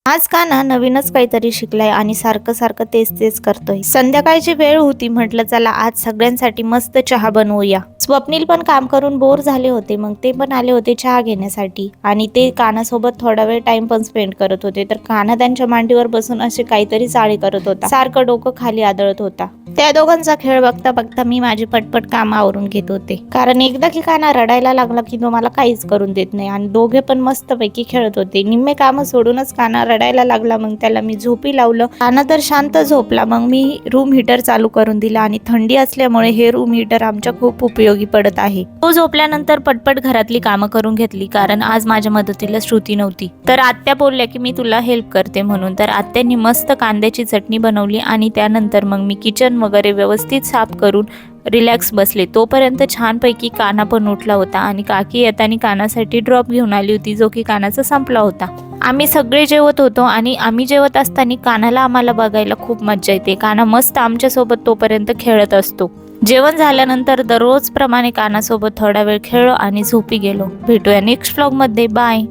आज कान्हा नवीनच काहीतरी शिकलाय आणि सारखं सारखं तेच तेच करतोय. संध्याकाळची वेळ होती, म्हटलं चला आज सगळ्यांसाठी मस्त चहा बनवूया. स्वप्नील पण काम करून बोर झाले होते, मग ते पण आले होते चहा घेण्यासाठी आणि ते कान्हासोबत थोडा वेळ टाइम पण स्पेंड करत होते. तर कान्हा त्यांच्या मांडीवर बसून असे काहीतरी चाळे करत होता. सारखं डोकं खाली आदळत होता. त्या दोघांचा खेळ बघता बघता मी माझी पटपट काम आवरून घेत होते, कारण एकदा की कान्हा रडायला लागला की तो मला काहीच करून देत नाही. आणि दोघे पण मस्तपैकी खेळत होते. निम्मे काम सोडूनच कान्हा रडायला लागला. मग त्याला मी झोपी लावलं. कान्हा तर शांत झोपला. मग मी रूम हीटर चालू करून दिला आणि थंडी असल्यामुळे हे रूम हीटर आमच्या खूप उपयोगी पडत आहे. तो झोपल्यानंतर पटपट घरातली कामं करून घेतली, कारण आज माझ्या मदतीला श्रुती नव्हती. तर आत्या बोलल्या की मी तुला हेल्प करते म्हणून. तर आत्यांनी मस्त कांद्याची चटणी बनवली आणि त्यानंतर मग मी किचन वगैरे व्यवस्थित साफ करून रिलॅक्स बसले. तोपर्यंत छानपैकी कान्हा पण उठला होता आणि काकी येताना कान्हासाठी ड्रॉप घेऊन आली होती, जो की कान्हाचा संपला होता. आम्ही सगळे जेवत होतो आणि आम्ही जेवत असताना कान्हाला आम्हाला बघायला खूप मज्जा येते. कान्हा मस्त आमच्यासोबत तोपर्यंत खेळत असतो. जेवण झाल्यानंतर दररोज प्रमाणे कान्हासोबत थोडा वेळ खेळलो आणि झोपी गेलो. भेटूया नेक्स्ट व्लॉग मध्ये. बाय.